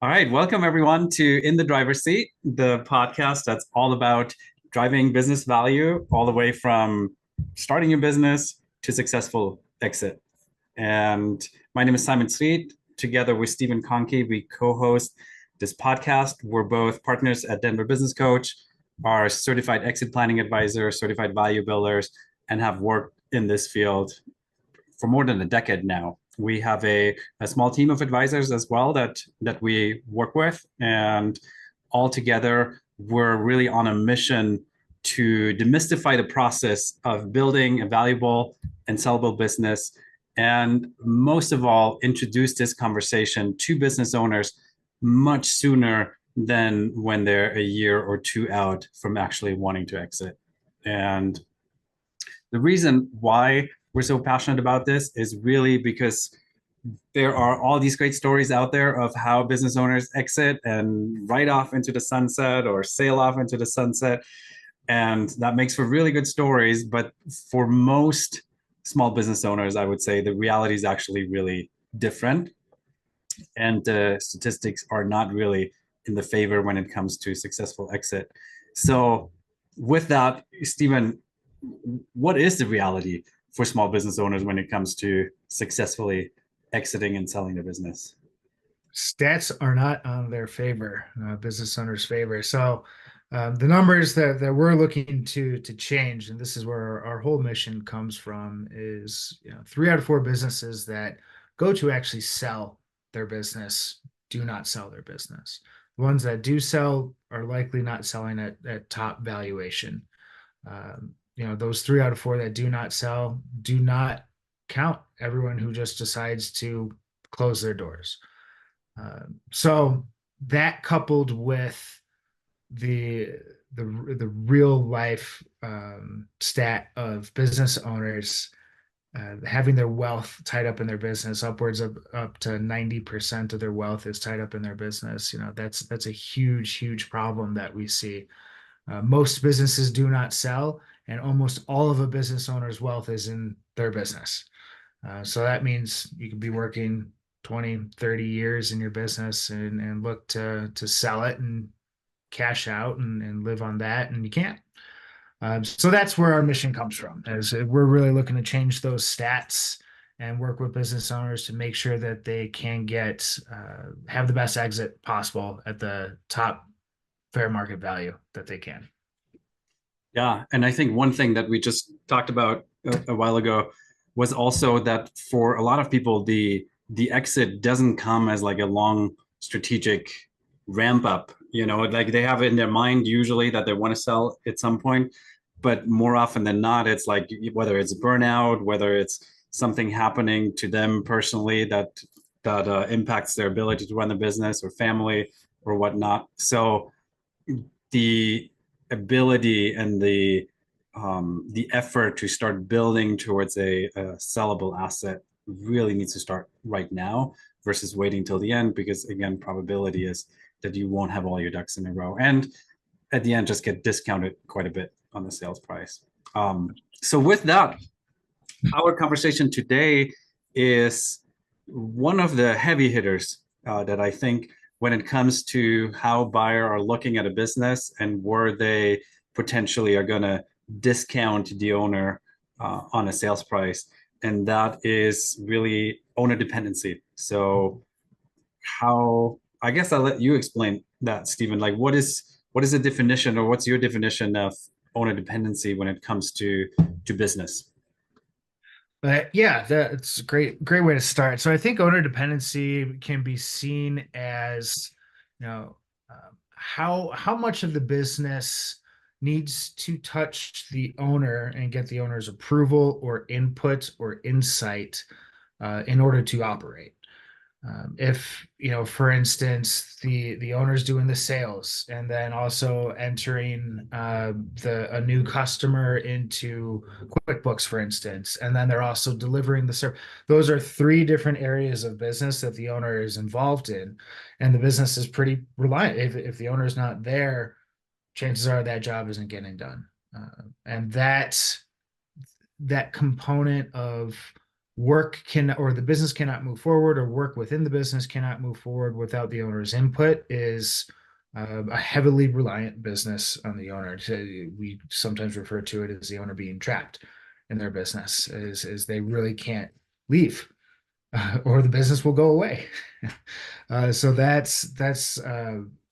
All right, welcome everyone to In the Driver's Seat, the podcast that's all about driving business value all the way from starting your business to successful exit. And my name is Simon Zryd. Together with Steven Kohnke, we co-host this podcast. We're both partners at Denver Business Coach, are certified exit planning advisors, certified value builders, and have worked in this field for more than a decade now. We have a small team of advisors as well that we work with, and all together we're really on a mission to demystify the process of building a valuable and sellable business, and most of all, introduce this conversation to business owners much sooner than when they're a year or two out from actually wanting to exit. And the reason why we're so passionate about this is really because there are all these great stories out there of how business owners exit and ride off into the sunset or sail off into the sunset. And that makes for really good stories. But for most small business owners, I would say the reality is actually really different. And the statistics are not really in the favor when it comes to successful exit. So, with that, Stephen, what is the reality for small business owners when it comes to successfully exiting and selling their business? Stats are not on their favor, business owners' favor. So the numbers that we're looking to change, and this is where our whole mission comes from, is 3 out of 4 businesses that go to actually sell their business do not sell their business. The ones that do sell are likely not selling at top valuation. Those 3 out of 4 that do not sell do not count everyone who just decides to close their doors. So that coupled with the the real life stat of business owners having their wealth tied up in their business, upwards of up to 90% of their wealth is tied up in their business. That's a huge problem that we see. Most businesses do not sell, and almost all of a business owner's wealth is in their business. So that means you could be working 20, 30 years in your business and look to sell it and cash out and live on that, and you can't. So that's where our mission comes from, is we're really looking to change those stats and work with business owners to make sure that they can have the best exit possible at the top fair market value that they can. Yeah, and I think one thing that we just talked about a while ago was also that for a lot of people, the exit doesn't come as like a long strategic ramp up. Like they have it in their mind usually that they want to sell at some point, but more often than not, it's like whether it's burnout, whether it's something happening to them personally that impacts their ability to run the business or family or whatnot. So the ability and the effort to start building towards a sellable asset really needs to start right now versus waiting till the end, because again, probability is that you won't have all your ducks in a row, and at the end just get discounted quite a bit on the sales price. So with that, our conversation today is one of the heavy hitters that I think when it comes to how buyer are looking at a business and where they potentially are going to discount the owner on a sales price, and that is really owner dependency. So how, I guess I'll let you explain that, Stephen. Like what is the definition, or what's your definition of owner dependency when it comes to business? But yeah, that's a great way to start. So I think owner dependency can be seen as, how much of the business needs to touch the owner and get the owner's approval or input or insight in order to operate. If, for instance, the owner's doing the sales and then also entering a new customer into QuickBooks, for instance, and then they're also delivering the service. Those are 3 different areas of business that the owner is involved in, and the business is pretty reliant. If the owner's not there, chances are that job isn't getting done. And that component of work can, or the business cannot move forward, or work within the business cannot move forward without the owner's input is a heavily reliant business on the owner. We sometimes refer to it as the owner being trapped in their business, is they really can't leave, or the business will go away. So that's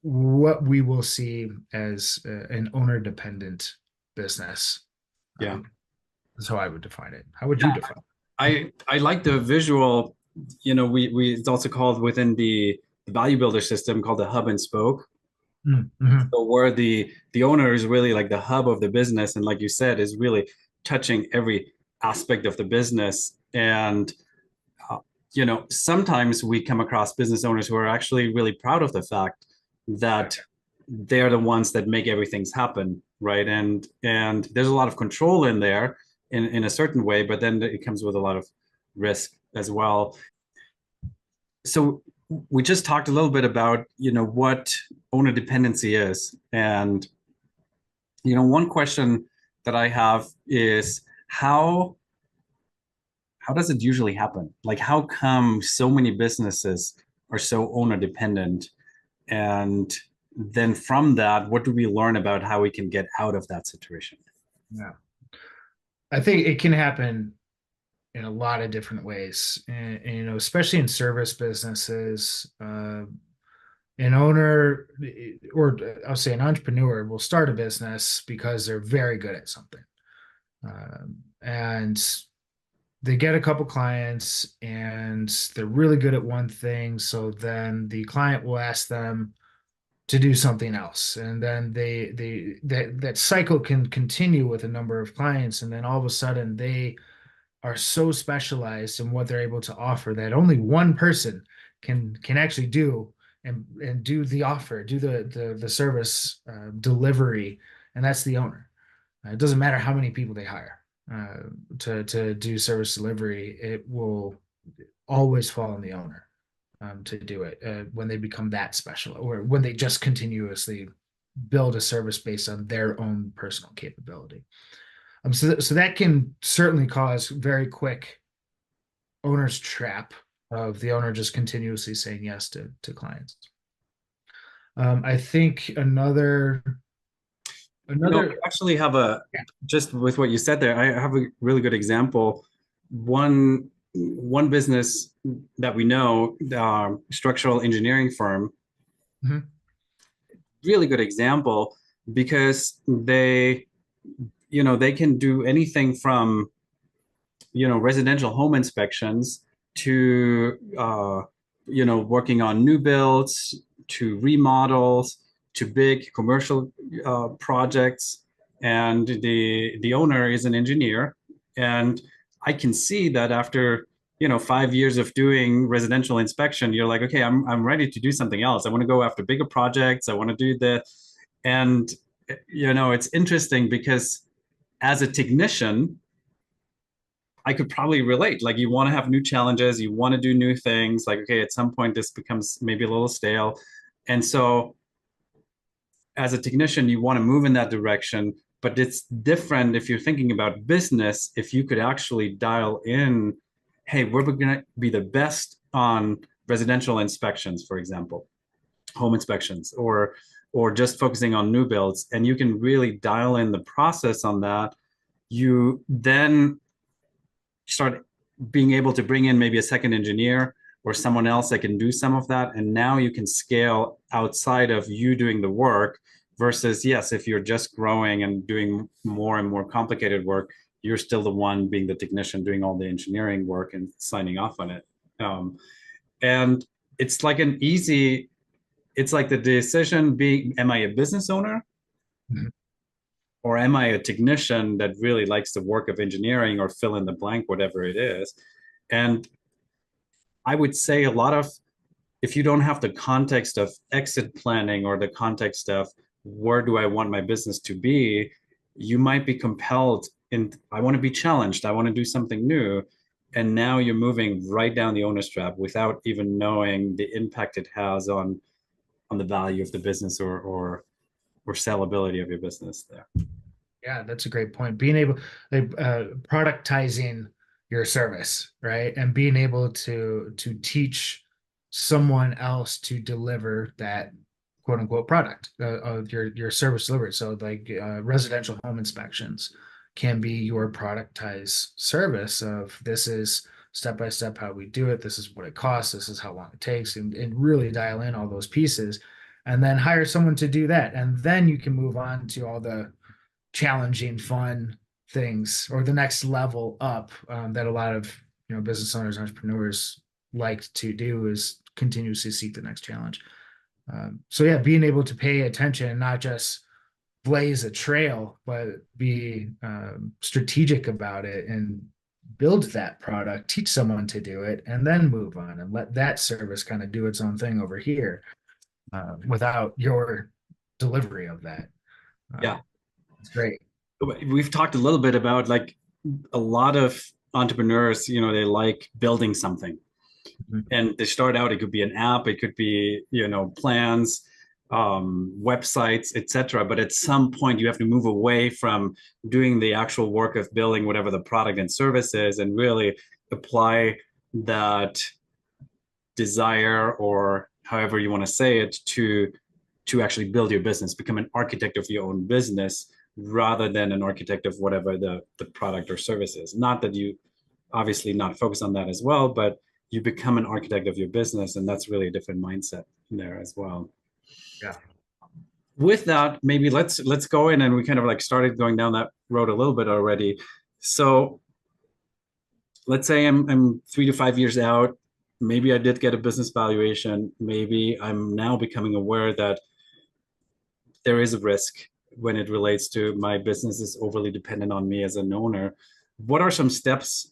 what we will see as an owner dependent business. Yeah. That's how I would define it. How would you define I like the visual. We it's also called within the value builder system called the hub and spoke. it? Mm-hmm. So where the owner is really like the hub of the business, and like you said, is really touching every aspect of the business. And uh, sometimes we come across business owners who are actually really proud of the fact that they're the ones that make everything happen, right? And there's a lot of control in there in a certain way, but then it comes with a lot of risk as well. So we just talked a little bit about what owner dependency is, and one question that I have is how does it usually happen? Like, how come so many businesses are so owner dependent? And then from that, what do we learn about how we can get out of that situation? Yeah. I think it can happen in a lot of different ways, and especially in service businesses. An owner, or I'll say an entrepreneur, will start a business because they're very good at something, and they get a couple clients, and they're really good at one thing. So then the client will ask them to do something else, and then that cycle can continue with a number of clients, and then all of a sudden they are so specialized in what they're able to offer that only one person can actually do, and do the offer, do the service delivery, and that's the owner. It doesn't matter how many people they hire to do service delivery; it will always fall on the owner to do it when they become that special, or when they just continuously build a service based on their own personal capability. So that can certainly cause very quick owner's trap of the owner just continuously saying yes to clients. I think I another actually have yeah. just with what you said there, I have a really good example. One business that we know, structural engineering firm, Mhm. really good example because they can do anything from residential home inspections to working on new builds to remodels to big commercial projects. And the owner is an engineer, and I can see that after 5 years of doing residential inspection, you're like, okay, I'm ready to do something else. I want to go after bigger projects. I want to do the and it's interesting because as a technician, I could probably relate. Like, you want to have new challenges, you want to do new things. Like, okay, at some point this becomes maybe a little stale. And so as a technician, you want to move in that direction. But it's different if you're thinking about business, if you could actually dial in, hey, we're going to be the best on residential inspections, for example, home inspections, or just focusing on new builds, and you can really dial in the process on that. You then start being able to bring in maybe a second engineer or someone else that can do some of that. And now you can scale outside of you doing the work versus, yes, if you're just growing and doing more and more complicated work, you're still the one being the technician doing all the engineering work and signing off on it. And it's like it's like the decision being, am I a business owner? Mhm. Or am I a technician that really likes the work of engineering, or fill in the blank, whatever it is? And I would say a lot of, if you don't have the context of exit planning or the context of where do I want my business to be, you might be compelled in, I want to be challenged, I want to do something new. And now you're moving right down the owner's trap without even knowing the impact it has on the value of the business, or saleability of your business there. Yeah, that's a great point. Being able, like, productizing your service, right? And being able to teach someone else to deliver that quote unquote product of your service delivery. So like residential home inspections can be your productized service of this is step by step how we do it. This is what it costs. This is how long it takes, and really dial in all those pieces, and then hire someone to do that, and then you can move on to all the challenging, fun things or the next level up that a lot of business owners, entrepreneurs like to do is continuously seek the next challenge. So yeah, being able to pay attention and not just blaze a trail, but be strategic about it and build that product, teach someone to do it, and then move on and let that service kind of do its own thing over here without your delivery of that. Yeah. It's great. We've talked a little bit about like a lot of entrepreneurs, they like building something. Mhm. And they start out, it could be an app, it could be, plans, websites, etc. But at some point, you have to move away from doing the actual work of building whatever the product and service is and really apply that desire, or however you want to say it, to actually build your business, become an architect of your own business rather than an architect of whatever the product or service is. Not that you obviously not focus on that as well, but you become an architect of your business, and that's really a different mindset there as well. Yeah. With that, maybe let's go in, and we kind of like started going down that road a little bit already. So let's say I'm 3 to 5 years out. Maybe I did get a business valuation. Maybe I'm now becoming aware that there is a risk when it relates to my business is overly dependent on me as an owner. What are some steps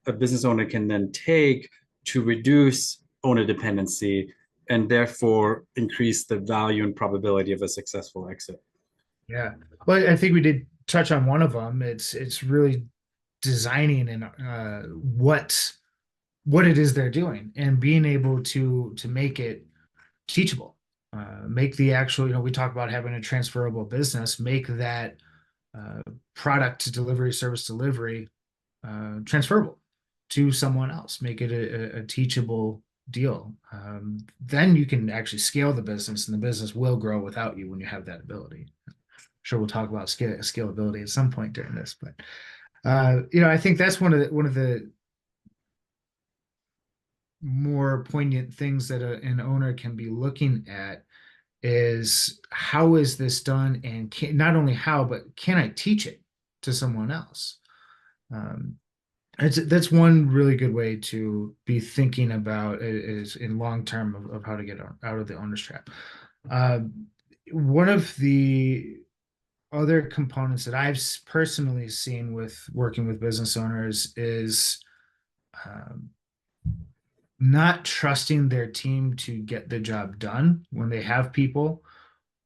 a business owner can then take to reduce owner dependency and therefore increase the value and probability of a successful exit? Yeah. Well, I think we did touch on one of them. It's really designing and what it is they're doing and being able to make it teachable. Make the actual, we talk about having a transferable business, make that uh, product delivery, service delivery transferable to someone else, make it a teachable deal. Then you can actually scale the business and the business will grow without you when you have that ability. Sure, we'll talk about scalability at some point during this, but I think that's one of the more poignant things that an owner can be looking at is how is this done, and not only how, but can I teach it to someone else? Um, that's one really good way to be thinking about it is in long term of how to get out of the owner's trap. Uh, One of the other components that I've personally seen with working with business owners is um, not trusting their team to get the job done when they have people.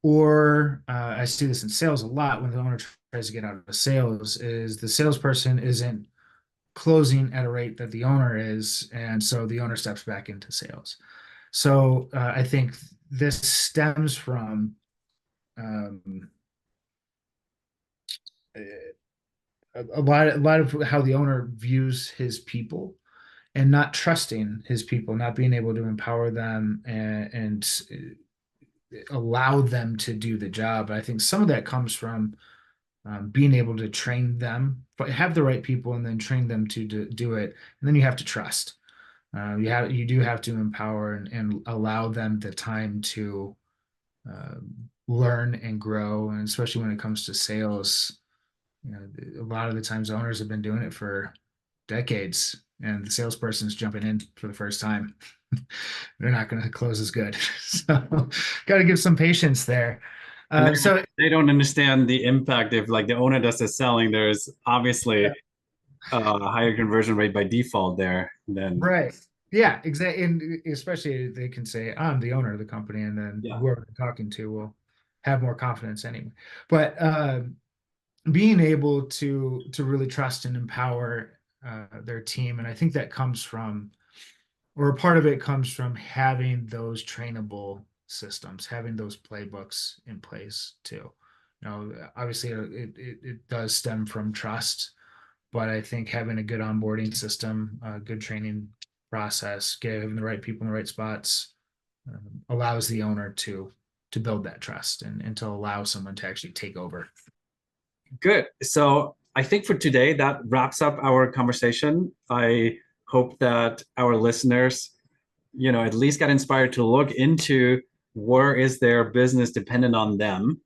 Or I see this in sales a lot when the owner tries to get out of sales, is the salesperson isn't closing at a rate that the owner is, and so the owner steps back into sales. So I think this stems from um, a lot of how the owner views his people and not trusting his people, not being able to empower them and allow them to do the job. I think some of that comes from being able to train them, but have the right people, and then train them to do it. And then you have to trust. You do have to empower and allow them the time to learn and grow, and especially when it comes to sales, a lot of the times owners have been doing it for decades, and the salesperson's jumping in for the first time. They're not going to close as good, so got to give some patience there. And So they don't understand the impact if like the owner does the selling. There's obviously a higher conversion rate by default there than right. Yeah, exactly. And especially they can say, I'm the owner of the company, and then yeah. whoever they're talking to will have more confidence anyway. But being able to really trust and empower their team, and I think that comes from, or a part of it comes from having those trainable systems, having those playbooks in place too. Obviously it does stem from trust, but I think having a good onboarding system, a good training process, giving the right people in the right spots, allows the owner to build that trust and to allow someone to actually take over. Good. So I think for today, that wraps up our conversation. I hope that our listeners, at least got inspired to look into where is their business dependent on them.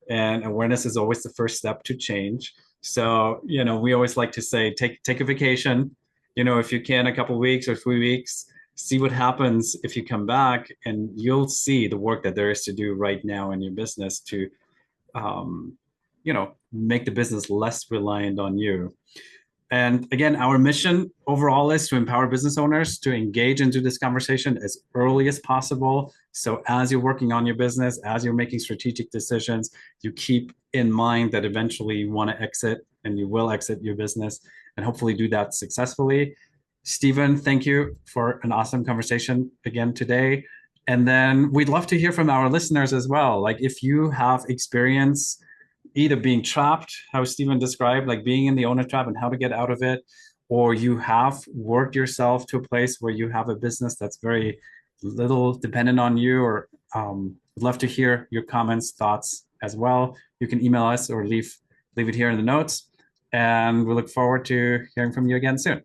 And awareness is always the first step to change. So, we always like to say, take a vacation, if you can, a couple of weeks or 3 weeks, see what happens if you come back, and you'll see the work that there is to do right now in your business to, make the business less reliant on you. And again, our mission overall is to empower business owners to engage into this conversation as early as possible. So as you're working on your business, as you're making strategic decisions, you keep in mind that eventually you want to exit, and you will exit your business, and hopefully do that successfully. Steven, thank you for an awesome conversation again today. And then we'd love to hear from our listeners as well. Like, if you have experience either being trapped, how Steven described, like being in the owner trap and how to get out of it, or you have worked yourself to a place where you have a business that's very little dependent on you, or would love to hear your comments, thoughts as well. You can email us or leave it here in the notes. And we look forward to hearing from you again soon.